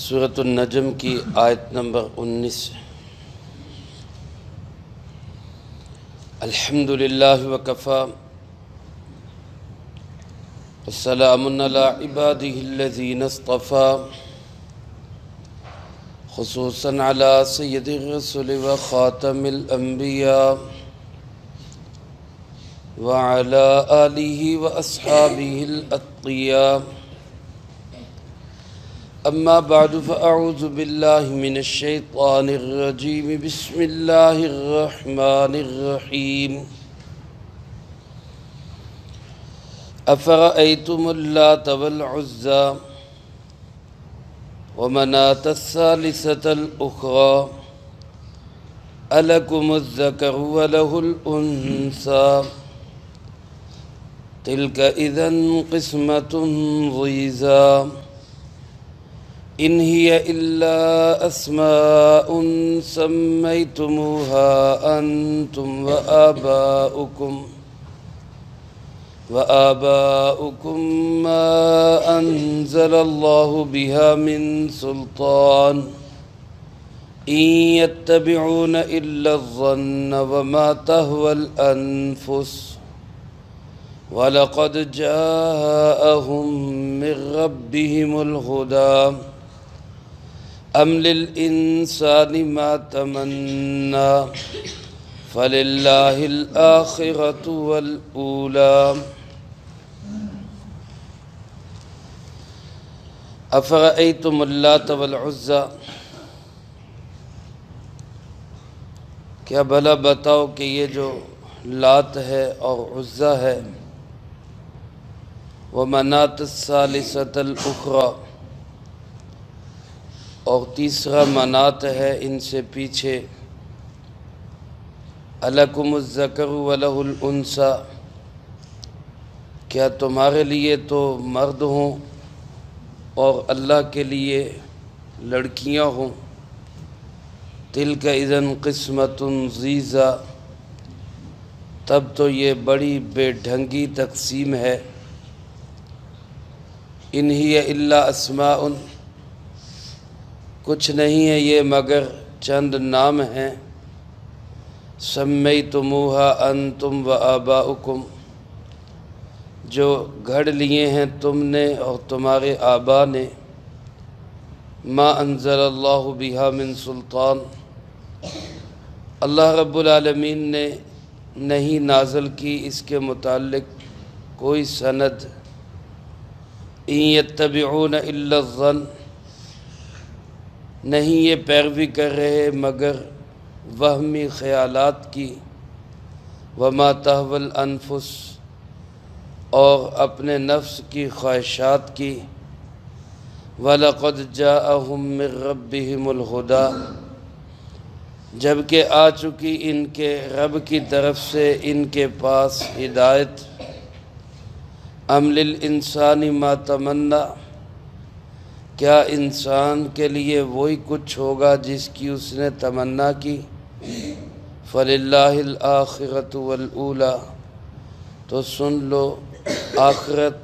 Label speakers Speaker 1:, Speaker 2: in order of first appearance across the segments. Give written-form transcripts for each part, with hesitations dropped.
Speaker 1: سورۃ النجم کی آیت نمبر 19۔ الحمد للہ وکفی والسلام علی عبادہ الذین اصطفی خصوصا علی سید الرسل وخاتم الانبیاء وعلی آلہ واصحابہ الاتقیاء اما بعد فاعوذ باللہ من الشیطان الرجیم بسم اللہ الرحمن الرحیم افرأیتم اللات والعزى ومناة الثالثة الأخرى ألكم الذكر وله الأنثى تلك إذن قسمة ضيزى إن هي إلا أسماء سميتموها أنتم وآباؤكم ما أنزل الله بها من سلطان إن يتبعون إلا الظن وما تهوى الأنفس وَلَقَدْ جَاءَهُم مِّن رَّبِّهِمُ الْهُدَىٰ أَمْ لِلْإِنسَانِ مَا تَمَنَّىٰ فَلِلَّهِ الْآخِرَةُ وَالْأُولَىٰ أَفَرَأَيْتُمُ اللَّاتَ وَالْعُزَّىٰ کیا بھلا بتاؤ کہ یہ جو لات ہے اور عزا ہے، ومناة الثالثة الأخرى اور تیسرا منات ہے ان سے پیچھے، أَلَكُمُ الذَّكَرُ وَلَهُ الْأُنثَىٰ کیا تمہارے لیے تو مرد ہوں اور اللہ کے لیے لڑکیاں ہوں؟ تِلْكَ إِذًا قِسْمَةٌ ضِیزَىٰ تب تو یہ بڑی بے ڈھنگی تقسیم ہے۔ ان ہی الا اسماء کچھ نہیں ہے یہ مگر چند نام ہیں، سمیتموہا انتم وآباؤکم جو گھڑ لیے ہیں تم نے اور تمہارے آبا نے، ما انزل اللہ بہا من سلطان اللہ رب العالمین نے نہیں نازل کی اس کے متعلق کوئی سند، ان یتبعون الا الظن نہیں یہ پیروی کر رہے مگر وہمی خیالات کی، وما تہوی الانفس اور اپنے نفس کی خواہشات کی، وَلَقَدْ جَاءَهُم مِّن رَّبِّهِمُ الْهُدَىٰ جبکہ آ چکی ان کے رب کی طرف سے ان کے پاس ہدایت، ام للانسان ما تمنا کیا انسان کے لیے وہی کچھ ہوگا جس کی اس نے تمنا کی؟ فللہ الآخرۃ والأولیٰ تو سن لو آخرت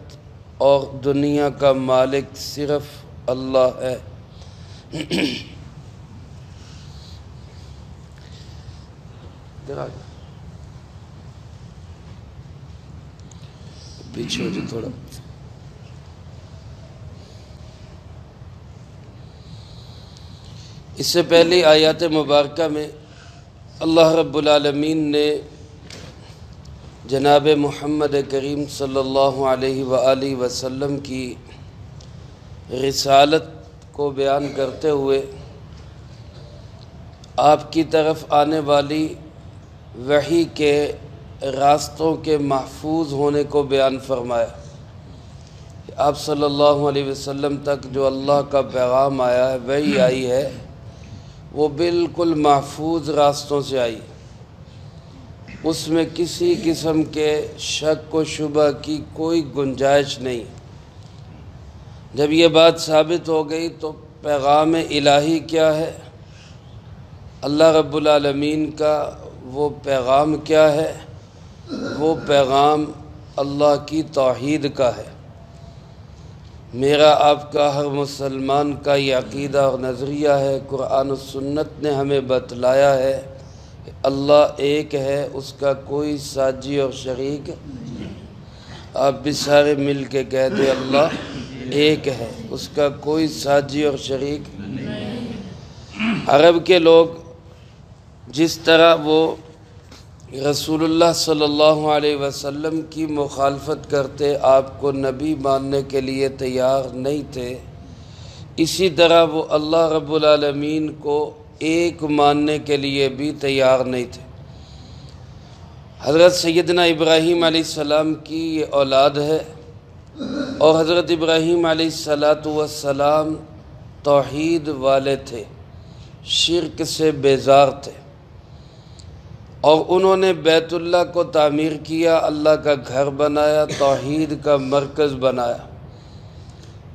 Speaker 1: اور دنیا کا مالک صرف اللہ ہے۔ پیچھے ہو جو تھوڑا۔ اس سے پہلی آیات مبارکہ میں اللہ رب العالمین نے جناب محمد کریم صلی اللہ علیہ وآلہ وسلم کی رسالت کو بیان کرتے ہوئے آپ کی طرف آنے والی وحی کے راستوں کے محفوظ ہونے کو بیان فرمایا کہ آپ صلی اللہ علیہ وسلم تک جو اللہ کا پیغام آیا ہے، وحی آئی ہے، وہ بالکل محفوظ راستوں سے آئی، اس میں کسی قسم کے شک و شبہ کی کوئی گنجائش نہیں۔ جب یہ بات ثابت ہو گئی تو پیغام الہی کیا ہے، اللہ رب العالمین کا وہ پیغام کیا ہے؟ وہ پیغام اللہ کی توحید کا ہے۔ میرا آپ کا ہر مسلمان کا یہ عقیدہ اور نظریہ ہے، قرآن و سنت نے ہمیں بتلایا ہے کہ اللہ ایک ہے، اس کا کوئی ساجی اور شریک۔ آپ بھی سارے مل کے کہہ دیں اللہ ایک ہے، اس کا کوئی ساجی اور شریک۔ عرب کے لوگ جس طرح وہ رسول اللہ صلی اللہ علیہ وسلم کی مخالفت کرتے، آپ کو نبی ماننے کے لیے تیار نہیں تھے، اسی طرح وہ اللہ رب العالمین کو ایک ماننے کے لیے بھی تیار نہیں تھے۔ حضرت سیدنا ابراہیم علیہ السلام کی یہ اولاد ہے، اور حضرت ابراہیم علیہ السلام توحید والے تھے، شرک سے بیزار تھے، اور انہوں نے بیت اللہ کو تعمیر کیا، اللہ کا گھر بنایا، توحید کا مرکز بنایا،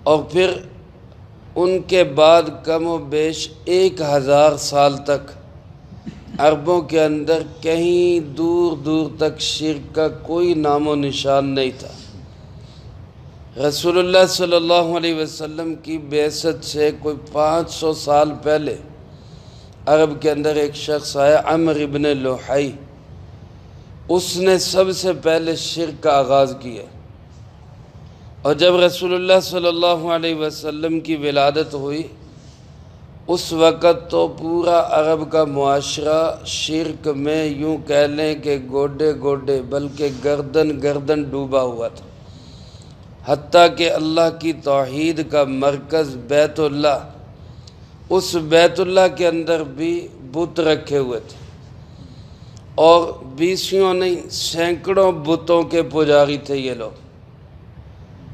Speaker 1: اور پھر ان کے بعد کم و بیش 1000 سال تک عربوں کے اندر کہیں دور دور تک شرک کا کوئی نام و نشان نہیں تھا۔ رسول اللہ صلی اللہ علیہ وسلم کی بعثت سے کوئی 500 سال پہلے عرب کے اندر ایک شخص آیا، عمرو ابن لوحی، اس نے سب سے پہلے شرک کا آغاز کیا، اور جب رسول اللہ صلی اللہ علیہ وسلم کی ولادت ہوئی، اس وقت تو پورا عرب کا معاشرہ شرک میں یوں کہہ لیں کہ گوڈے گوڈے بلکہ گردن گردن ڈوبا ہوا تھا، حتیٰ کہ اللہ کی توحید کا مرکز بیت اللہ، اس بیت اللہ کے اندر بھی بت رکھے ہوئے تھے، اور 20 نہیں سینکڑوں بتوں کے پجاری تھے یہ لوگ۔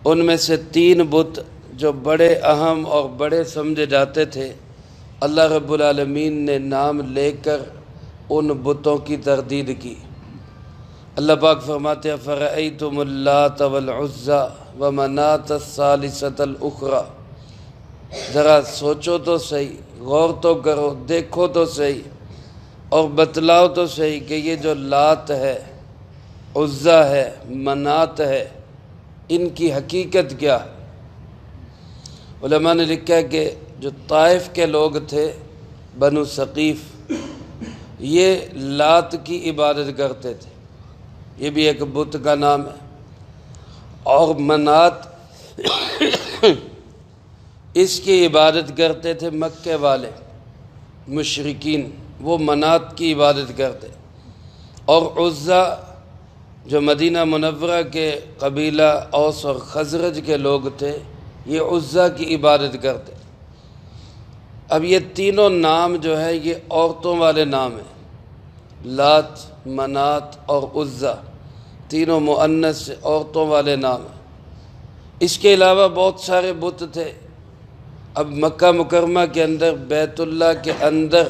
Speaker 1: ان میں سے 3 بت جو بڑے اہم اور بڑے سمجھے جاتے تھے، اللہ رب العالمین نے نام لے کر ان بتوں کی تردید کی۔ اللہ پاک فرماتے ہیں فَرَأَيْتُمُ اللَّاتَ وَالْعُزَّى وَمَنَاةَ الثَّالِثَةَ الْأُخْرَى، ذرا سوچو تو صحیح، غور تو کرو، دیکھو تو صحیح، اور بتلاؤ تو صحیح کہ یہ جو لات ہے، عزا ہے، منات ہے، ان کی حقیقت کیا ہے؟ علماء نے لکھا ہے کہ جو طائف کے لوگ تھے، بنو ثقیف، یہ لات کی عبادت کرتے تھے، یہ بھی ایک بت کا نام ہے، اور منات اس کی عبادت کرتے تھے مکے والے مشرکین، وہ منات کی عبادت کرتے، اور عزا جو مدینہ منورہ کے قبیلہ اوس اور خزرج کے لوگ تھے، یہ عزا کی عبادت کرتے۔ اب یہ تینوں نام جو ہے یہ عورتوں والے نام ہیں، لات، منات اور عزا، تینوں مؤنث سے عورتوں والے نام ہیں۔ اس کے علاوہ بہت سارے بت تھے۔ اب مکہ مکرمہ کے اندر بیت اللہ کے اندر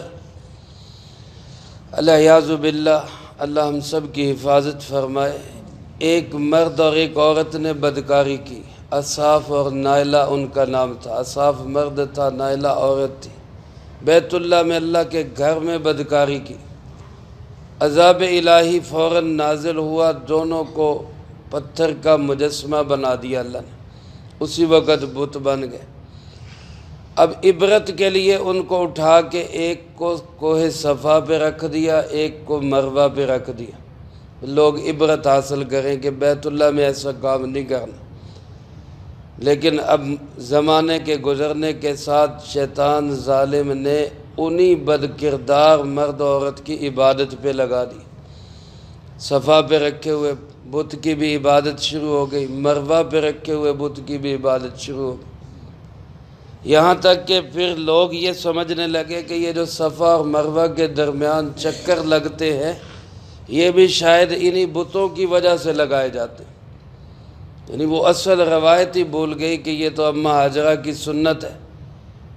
Speaker 1: الیاذ باللہ، اللہ ہم سب کی حفاظت فرمائے، ایک مرد اور ایک عورت نے بدکاری کی، اصاف اور نائلہ ان کا نام تھا، اصاف مرد تھا، نائلہ عورت تھی، بیت اللہ میں اللہ کے گھر میں بدکاری کی، عذاب الہی فوراً نازل ہوا، دونوں کو پتھر کا مجسمہ بنا دیا اللہ نے، اسی وقت بت بن گئے۔ اب عبرت کے لیے ان کو اٹھا کے ایک کو کوہ صفا پہ رکھ دیا، ایک کو مروہ پہ رکھ دیا، لوگ عبرت حاصل کریں کہ بیت اللہ میں ایسا کام نہیں کرنا۔ لیکن اب زمانے کے گزرنے کے ساتھ شیطان ظالم نے انہی بدکردار مرد عورت کی عبادت پہ لگا دی، صفا پہ رکھے ہوئے بت کی بھی عبادت شروع ہو گئی، مروہ پہ رکھے ہوئے بت کی بھی عبادت شروع ہو گئی، یہاں تک کہ پھر لوگ یہ سمجھنے لگے کہ یہ جو صفا اور مروہ کے درمیان چکر لگتے ہیں، یہ بھی شاید انہی بتوں کی وجہ سے لگائے جاتے ہیں، یعنی وہ اصل روایت ہی بھول گئی کہ یہ تو اماں ہاجرہ کی سنت ہے۔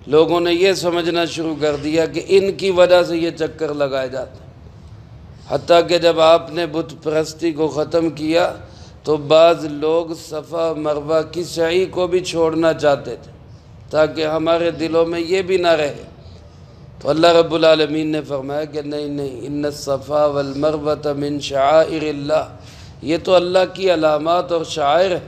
Speaker 1: لوگوں نے یہ سمجھنا شروع کر دیا کہ ان کی وجہ سے یہ چکر لگائے جاتے ہیں، حتیٰ کہ جب آپ نے بت پرستی کو ختم کیا تو بعض لوگ صفا مروہ کی سعی کو بھی چھوڑنا چاہتے تھے تاکہ ہمارے دلوں میں یہ بھی نہ رہے، تو اللہ رب العالمین نے فرمایا کہ نہیں، ان الصفا والمروۃ من شعائر اللہ، یہ تو اللہ کی علامات اور شعائر ہے،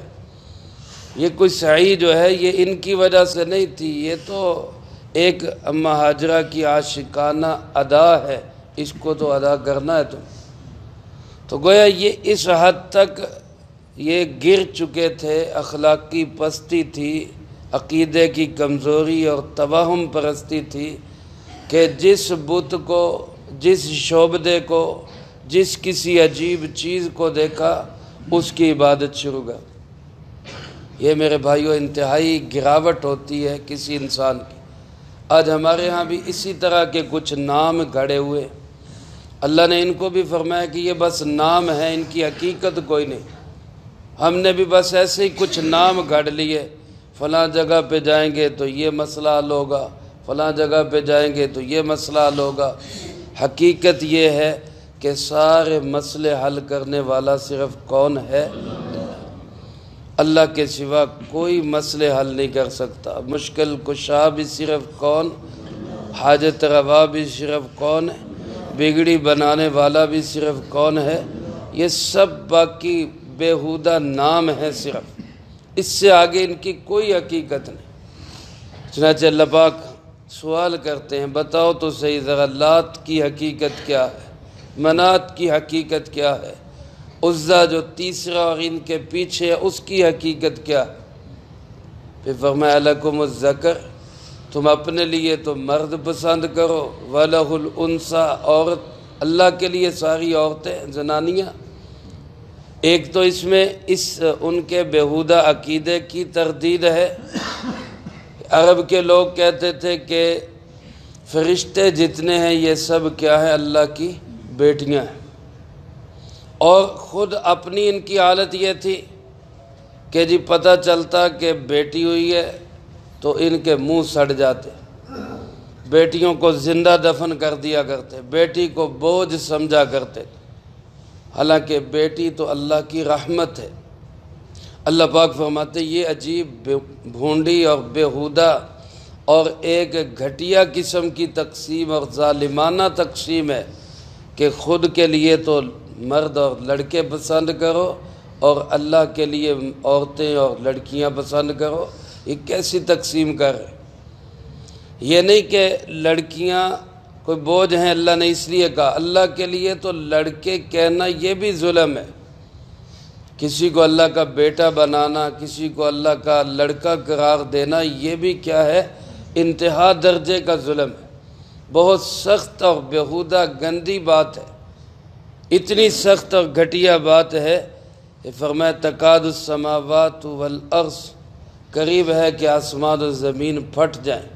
Speaker 1: یہ کوئی سعی جو ہے یہ ان کی وجہ سے نہیں تھی، یہ تو ایک اماں ہاجرہ کی عاشقانہ ادا ہے، اس کو تو ادا کرنا ہے تم۔ تو گویا یہ اس حد تک یہ گر چکے تھے، اخلاقی پستی تھی، عقیدے کی کمزوری اور توہم پرستی تھی کہ جس بت کو، جس شعبدے کو، جس کسی عجیب چیز کو دیکھا اس کی عبادت شروع کر۔ یہ میرے بھائیوں انتہائی گراوٹ ہوتی ہے کسی انسان کی۔ آج ہمارے ہاں بھی اسی طرح کے کچھ نام گھڑے ہوئے، اللہ نے ان کو بھی فرمایا کہ یہ بس نام ہے، ان کی حقیقت کوئی نہیں۔ ہم نے بھی بس ایسے ہی کچھ نام گھڑ لیے، فلاں جگہ پہ جائیں گے تو یہ مسئلہ حل ہوگا، فلاں جگہ پہ جائیں گے تو یہ مسئلہ حل ہوگا۔ حقیقت یہ ہے کہ سارے مسئلے حل کرنے والا صرف کون ہے؟ اللہ کے سوا کوئی مسئلے حل نہیں کر سکتا۔ مشکل کشا بھی صرف کون، حاجت روا بھی صرف کون ہے، بگڑی بنانے والا بھی صرف کون ہے؟ یہ سب باقی بیہودہ نام ہے صرف، اس سے آگے ان کی کوئی حقیقت نہیں۔ چنانچہ اللہ پاک سوال کرتے ہیں، بتاؤ تو صحیح ذرا لات کی حقیقت کیا ہے، منات کی حقیقت کیا ہے، عزا جو تیسرا اور ان کے پیچھے اس کی حقیقت کیا ہے؟ پھر فرمایا لکم الذکر، تم اپنے لیے تو مرد پسند کرو، وَلَهُ الْأُنْثَى، عورت، اللہ کے لیے ساری عورتیں، زنانیاں۔ ایک تو اس میں ان کے بیہودہ عقیدے کی تردید ہے۔ عرب کے لوگ کہتے تھے کہ فرشتے جتنے ہیں یہ سب کیا ہے؟ اللہ کی بیٹیاں ہیں۔ اور خود اپنی ان کی حالت یہ تھی کہ جی پتہ چلتا کہ بیٹی ہوئی ہے تو ان کے منہ سڑ جاتے، بیٹیوں کو زندہ دفن کر دیا کرتے، بیٹی کو بوجھ سمجھا کرتے، حالانکہ بیٹی تو اللہ کی رحمت ہے۔ اللہ پاک فرماتے یہ عجیب بھونڈی اور بیہودہ اور ایک گھٹیا قسم کی تقسیم اور ظالمانہ تقسیم ہے کہ خود کے لیے تو مرد اور لڑکے پسند کرو اور اللہ کے لیے عورتیں اور لڑکیاں پسند کرو۔ یہ کیسی تقسیم کر رہے؟ یہ نہیں کہ لڑکیاں کوئی بوجھ ہیں، اللہ نے اس لیے کہا، اللہ کے لیے تو لڑکے کہنا یہ بھی ظلم ہے۔ کسی کو اللہ کا بیٹا بنانا، کسی کو اللہ کا لڑکا قرار دینا، یہ بھی کیا ہے؟ انتہا درجے کا ظلم ہے، بہت سخت اور بیہودہ گندی بات ہے، اتنی سخت اور گھٹیا بات ہے کہ فرمایا تکاد السماوات والارض، قریب ہے کہ آسمان و زمین پھٹ جائیں،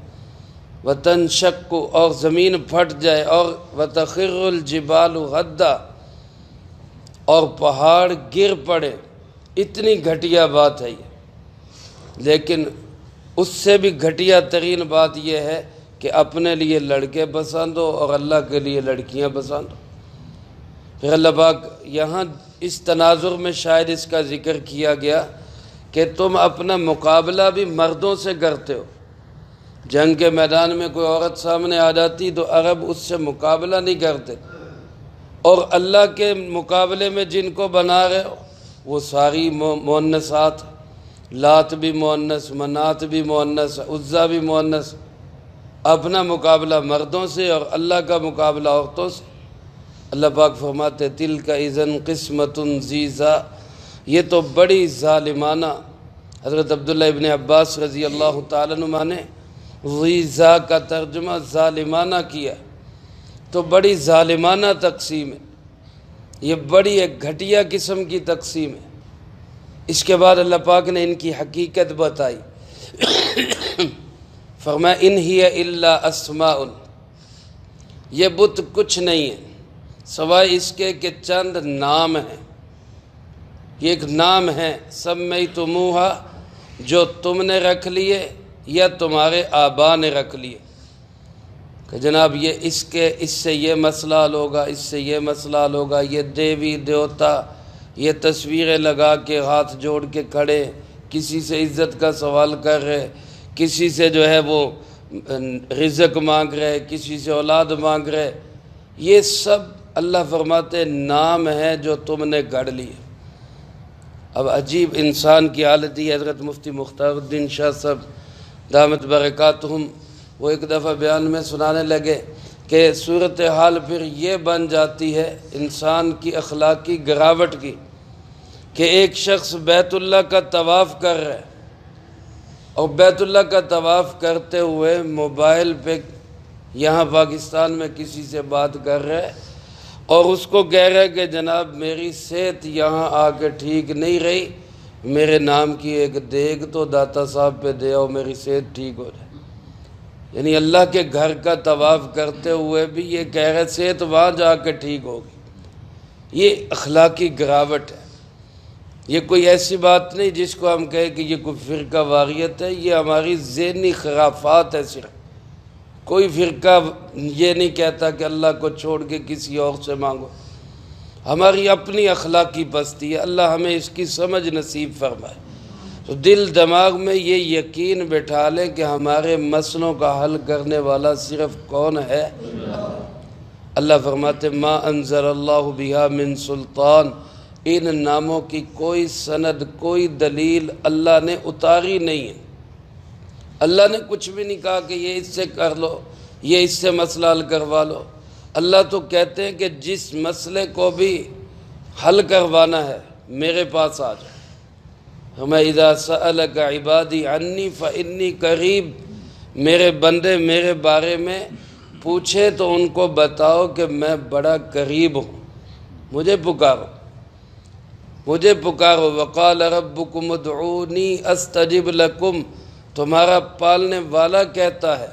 Speaker 1: وتنشق، اور زمین پھٹ جائے، اور وتخر الجبال غدا، اور پہاڑ گر پڑے، اتنی گھٹیا بات ہے یہ۔ لیکن اس سے بھی گھٹیا ترین بات یہ ہے کہ اپنے لیے لڑکے پسند ہو اور اللہ کے لیے لڑکیاں پسند ہو۔ پھر اللہ پاک یہاں اس تناظر میں شاید اس کا ذکر کیا گیا کہ تم اپنا مقابلہ بھی مردوں سے کرتے ہو۔ جنگ کے میدان میں کوئی عورت سامنے آ جاتی تو عرب اس سے مقابلہ نہیں کرتے، اور اللہ کے مقابلے میں جن کو بنا رہے ہو وہ ساری مؤنثات، لات بھی مؤنث، منات بھی مؤنث، عزا بھی مؤنث۔ اپنا مقابلہ مردوں سے اور اللہ کا مقابلہ عورتوں سے۔ اللہ پاک فرماتے تِلْکَ اِذًا قِسْمَةٌ ضِیزَىٰ، یہ تو بڑی ظالمانہ، حضرت عبداللہ ابن عباس رضی اللہ تعالیٰ عنہ نے ضِیزَىٰ کا ترجمہ ظالمانہ کیا، تو بڑی ظالمانہ تقسیم ہے، یہ بڑی ایک گھٹیا قسم کی تقسیم ہے۔ اس کے بعد اللہ پاک نے ان کی حقیقت بتائی، فرمایا ان ہی الا اسماء، یہ بت کچھ نہیں ہے سوائے اس کے کہ چند نام ہیں، یہ ایک نام ہے، سمیتموہا، جو تم نے رکھ لیے یا تمہارے آبا نے رکھ لیے، کہ جناب یہ اس سے یہ مسئلہ حل ہوگا، اس سے یہ مسئلہ حل ہوگا، یہ دیوی دیوتا، یہ تصویریں لگا کے ہاتھ جوڑ کے کھڑے، کسی سے عزت کا سوال کر رہے، کسی سے جو ہے وہ رزق مانگ رہے، کسی سے اولاد مانگ رہے، یہ سب اللہ فرماتے نام ہے جو تم نے گھڑ لیے۔ اب عجیب انسان کی حالت ہی حضرت مفتی مختار الدین شاہ صاحب دامت برکاتہم وہ ایک دفعہ بیان میں سنانے لگے کہ صورتحال پھر یہ بن جاتی ہے انسان کی اخلاقی گراوٹ کی کہ ایک شخص بیت اللہ کا طواف کر رہا ہے اور بیت اللہ کا طواف کرتے ہوئے موبائل پہ یہاں پاکستان میں کسی سے بات کر رہا ہے اور اس کو کہہ رہا ہے کہ جناب میری صحت یہاں آ کے ٹھیک نہیں رہی، میرے نام کی ایک دیگ تو داتا صاحب پہ دے اور میری صحت ٹھیک ہو جائے۔ یعنی اللہ کے گھر کا طواف کرتے ہوئے بھی یہ کہہ رہے صحت وہاں جا کے ٹھیک ہوگی۔ یہ اخلاقی گراوٹ ہے، یہ کوئی ایسی بات نہیں جس کو ہم کہیں کہ یہ کوئی فرقہ واریت ہے، یہ ہماری ذہنی خرافات ہے۔ صرف کوئی فرقہ یہ نہیں کہتا کہ اللہ کو چھوڑ کے کسی اور سے مانگو، ہماری اپنی اخلاقی پستی ہے۔ اللہ ہمیں اس کی سمجھ نصیب فرمائے۔ تو دل دماغ میں یہ یقین بٹھا لیں کہ ہمارے مسئلوں کا حل کرنے والا صرف کون ہے؟ اللہ فرماتے ما انزل اللہ بہا من سلطان، ان ناموں کی کوئی سند کوئی دلیل اللہ نے اتاری نہیں ہے۔ اللہ نے کچھ بھی نہیں کہا کہ یہ اس سے کر لو، یہ اس سے مسئلہ حل کروا لو۔ اللہ تو کہتے ہیں کہ جس مسئلے کو بھی حل کروانا ہے میرے پاس آ جائے۔ ہمیں اذا سألک عبادی عنی فإنی قریب، میرے بندے میرے بارے میں پوچھے تو ان کو بتاؤ کہ میں بڑا قریب ہوں، مجھے پکارو مجھے پکارو۔ وقال ربکم ادعونی استجب لکم، تمہارا پالنے والا کہتا ہے،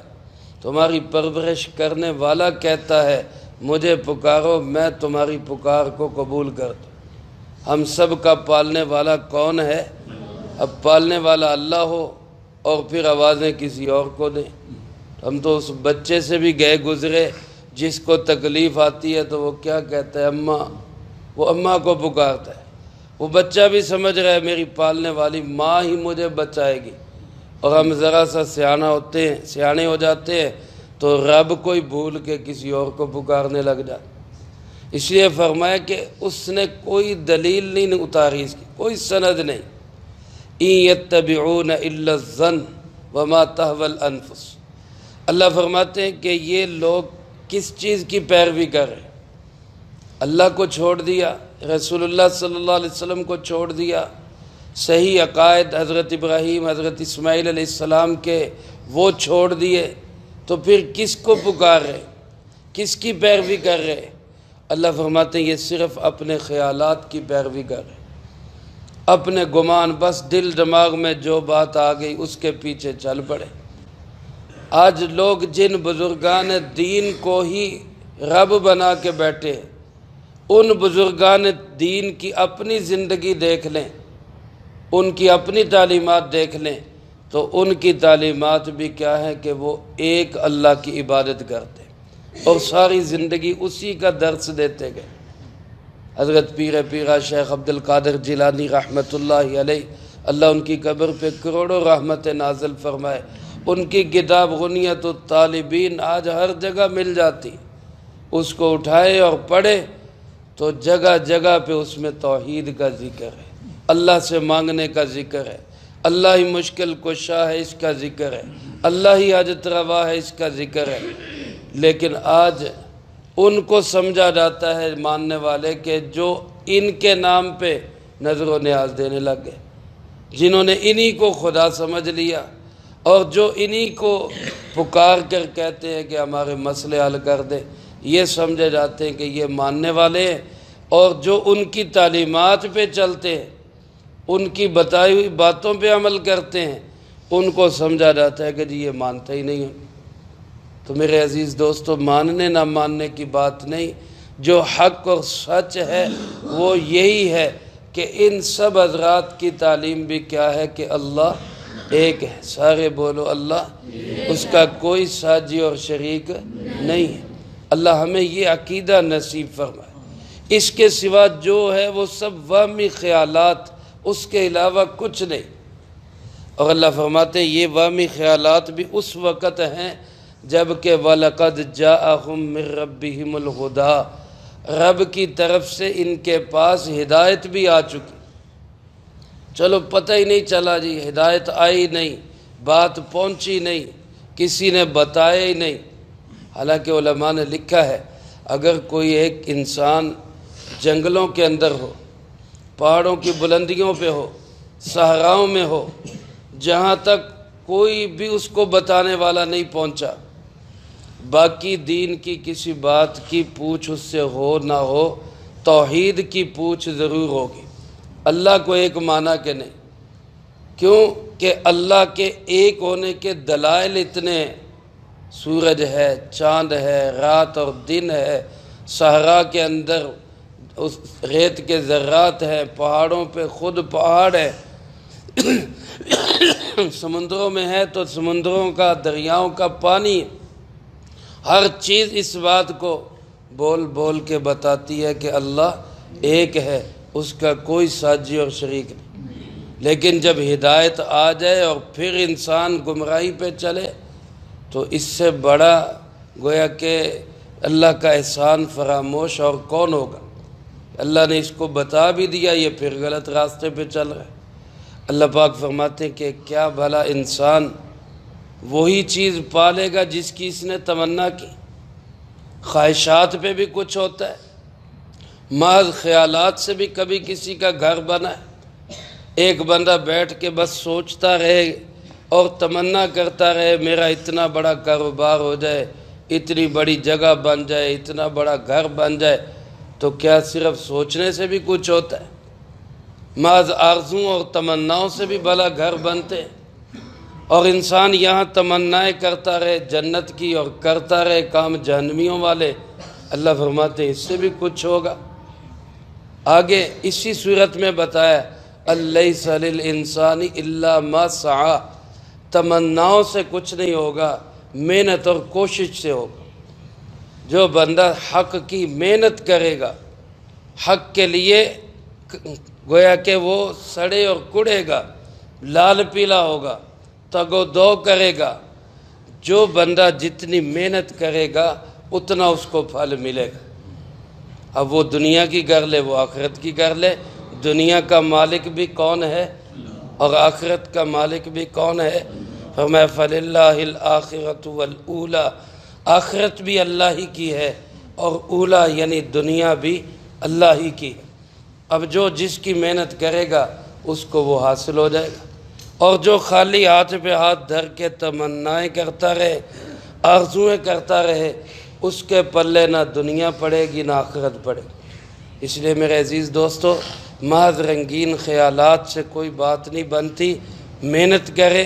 Speaker 1: تمہاری پرورش کرنے والا کہتا ہے مجھے پکارو، میں تمہاری پکار کو قبول کر دوں۔ ہم سب کا پالنے والا کون ہے؟ اب پالنے والا اللہ ہو اور پھر آوازیں کسی اور کو دیں۔ ہم تو اس بچے سے بھی گئے گزرے جس کو تکلیف آتی ہے تو وہ کیا کہتا ہے؟ اماں، وہ اماں کو پکارتا ہے۔ وہ بچہ بھی سمجھ رہا ہے میری پالنے والی ماں ہی مجھے بچائے گی، اور ہم ذرا سا سیانے ہو جاتے ہیں تو رب کو ہی بھول کے کسی اور کو پکارنے لگ جاتے۔ اس لیے فرمایا کہ اس نے کوئی دلیل نہیں اتاری، اس کی کوئی سند نہیں۔ ان یتبعون الا الظن وما تهوى الانفس، اللہ فرماتے ہیں کہ یہ لوگ کس چیز کی پیروی کر رہے ہیں؟ اللہ کو چھوڑ دیا، رسول اللہ صلی اللہ علیہ وسلم کو چھوڑ دیا، صحیح عقائد حضرت ابراہیم حضرت اسماعیل علیہ السلام کے وہ چھوڑ دیے، تو پھر کس کو پکار رہے، کس کی پیروی کر رہے؟ اللہ فرماتے ہیں یہ صرف اپنے خیالات کی پیروی کر رہے، اپنے گمان، بس دل دماغ میں جو بات آ گئی اس کے پیچھے چل پڑے۔ آج لوگ جن بزرگان دین کو ہی رب بنا کے بیٹھے، ان بزرگان دین کی اپنی زندگی دیکھ لیں، ان کی اپنی تعلیمات دیکھ لیں تو ان کی تعلیمات بھی کیا ہے کہ وہ ایک اللہ کی عبادت کرتے اور ساری زندگی اسی کا درس دیتے گئے۔ حضرت پیرا شیخ عبد القادر جیلانی رحمۃ اللہ علیہ، اللہ ان کی قبر پہ کروڑوں رحمت نازل فرمائے، ان کی کتاب غنیت الطالبین آج ہر جگہ مل جاتی، اس کو اٹھائے اور پڑھے تو جگہ جگہ پہ اس میں توحید کا ذکر ہے، اللہ سے مانگنے کا ذکر ہے، اللہ ہی مشکل کشا ہے اس کا ذکر ہے، اللہ ہی حاجت روا ہے اس کا ذکر ہے۔ لیکن آج ان کو سمجھا جاتا ہے ماننے والے کہ جو ان کے نام پہ نظر و نیاز دینے لگ گئے، جنہوں نے انہی کو خدا سمجھ لیا اور جو انہی کو پکار کر کہتے ہیں کہ ہمارے مسئلے حل کر دے، یہ سمجھے جاتے ہیں کہ یہ ماننے والے ہیں، اور جو ان کی تعلیمات پہ چلتے ہیں، ان کی بتائی ہوئی باتوں پہ عمل کرتے ہیں، ان کو سمجھا جاتا ہے کہ جی یہ مانتے ہی نہیں ہیں۔ تو میرے عزیز دوستو، ماننے نہ ماننے کی بات نہیں، جو حق اور سچ ہے وہ یہی ہے کہ ان سب حضرات کی تعلیم بھی کیا ہے کہ اللہ ایک ہے۔ سارے بولو اللہ، اس کا کوئی ساجی اور شریک نہیں ہے۔ اللہ ہمیں یہ عقیدہ نصیب فرمائے۔ اس کے سوا جو ہے وہ سب وہمی خیالات، اس کے علاوہ کچھ نہیں۔ اور اللہ فرماتے ہیں یہ وہمی خیالات بھی اس وقت ہیں جبکہ وَلَقَدْ جَاءَهُم مِّن رَّبِّهِمُ الْهُدَىٰ، رب کی طرف سے ان کے پاس ہدایت بھی آ چکی۔ چلو پتہ ہی نہیں چلا جی، ہدایت آئی نہیں، بات پہنچی نہیں، کسی نے بتایا ہی نہیں۔ حالانکہ علماء نے لکھا ہے اگر کوئی ایک انسان جنگلوں کے اندر ہو، پہاڑوں کی بلندیوں پہ ہو، صحراؤں میں ہو، جہاں تک کوئی بھی اس کو بتانے والا نہیں پہنچا، باقی دین کی کسی بات کی پوچھ اس سے ہو نہ ہو، توحید کی پوچھ ضرور ہوگی۔ اللہ کو ایک مانا کہ نہیں، کیوں کہ اللہ کے ایک ہونے کے دلائل اتنے ہیں، سورج ہے، چاند ہے، رات اور دن ہے، صحرا کے اندر اس ریت کے ذرات ہیں، پہاڑوں پہ خود پہاڑ ہے، سمندروں میں ہے تو سمندروں کا، دریاؤں کا پانی، ہر چیز اس بات کو بول بول کے بتاتی ہے کہ اللہ ایک ہے، اس کا کوئی ساجی اور شریک نہیں۔ لیکن جب ہدایت آ جائے اور پھر انسان گمراہی پہ چلے تو اس سے بڑا گویا کہ اللہ کا احسان فراموش اور کون ہوگا۔ اللہ نے اس کو بتا بھی دیا، یہ پھر غلط راستے پہ چل رہا ہے۔ اللہ پاک فرماتے ہیں کہ کیا بھلا انسان وہی چیز پالے گا جس کی اس نے تمنا کی۔ خواہشات پہ بھی کچھ ہوتا ہے، محض خیالات سے بھی کبھی کسی کا گھر بنا ہے۔ ایک بندہ بیٹھ کے بس سوچتا رہے اور تمنا کرتا رہے میرا اتنا بڑا کاروبار ہو جائے، اتنی بڑی جگہ بن جائے، اتنا بڑا گھر بن جائے، تو کیا صرف سوچنے سے بھی کچھ ہوتا ہے؟ محض آرزوں اور تمناؤں سے بھی بھلا گھر بنتے ہیں۔ اور انسان یہاں تمنائیں کرتا رہے جنت کی اور کرتا رہے کام جہنمیوں والے، اللہ فرماتے ہیں اس سے بھی کچھ ہوگا۔ آگے اسی صورت میں بتایا الیس للانسان الا ما سعی، تمناؤں سے کچھ نہیں ہوگا، محنت اور کوشش سے ہوگا۔ جو بندہ حق کی محنت کرے گا، حق کے لیے گویا کہ وہ سڑے اور کڑے گا، لال پیلا ہوگا، تگ و دو کرے گا، جو بندہ جتنی محنت کرے گا اتنا اس کو پھل ملے گا۔ اب وہ دنیا کی کر لے، وہ آخرت کی کر لے، دنیا کا مالک بھی کون ہے اور آخرت کا مالک بھی کون ہے؟ فرمایا فَلِلَّهِ الْآخِرَةُ وَالْأُولَى، آخرت بھی اللہ ہی کی ہے اور اولا یعنی دنیا بھی اللہ ہی کی ہے۔ اب جو جس کی محنت کرے گا اس کو وہ حاصل ہو جائے گا، اور جو خالی ہاتھ پہ ہاتھ دھر کے تمنائیں کرتا رہے، آرزویں کرتا رہے، اس کے پلے نہ دنیا پڑے گی نہ آخرت پڑے گی۔ اس لیے میرے عزیز دوستو، محض رنگین خیالات سے کوئی بات نہیں بنتی، محنت کرے،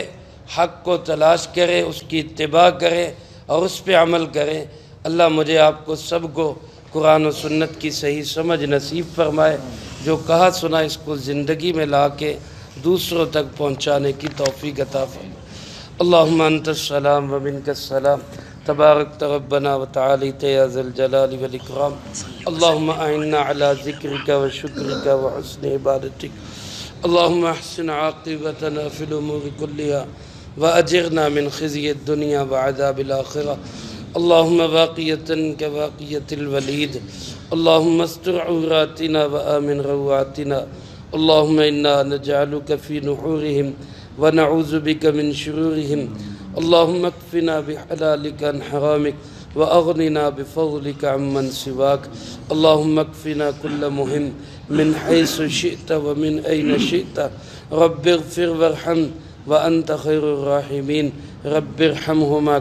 Speaker 1: حق کو تلاش کرے، اس کی اتباع کرے اور اس پہ عمل کرے۔ اللہ مجھے آپ کو سب کو قرآن و سنت کی صحیح سمجھ نصیب فرمائے، جو کہا سنا اس کو زندگی میں لا کے دوسروں تک پہنچانے کی توفیق عطا فرمائے۔ اللہم انت السلام و منک السلام، تبارک ربنا و تعالیت یا ذی الجلال والاکرام۔ اللہم اعنا علی ذکرک و شکرک و حسن عبادتک۔ اللہم احسن عاقبتنا فی الامور کلها واجرنا من خزی الدنیا وعذاب الآخرہ۔ اللہم باقیتا کباقیت الولید، اللہم استر عوراتنا وآمن روعاتنا۔ اللہم انا نجعلک فی نحورہم ونعوذ بک من شرورہم۔ اللہم اکفنا بحلالک عن حرامک واغننا بفضلک عمن سواک۔ اللہم اکفنا کل مہم من حیث شئت ومن این شئت۔ رب اغفر وارحم وانت خیر الراحمین۔ رب ارحمہما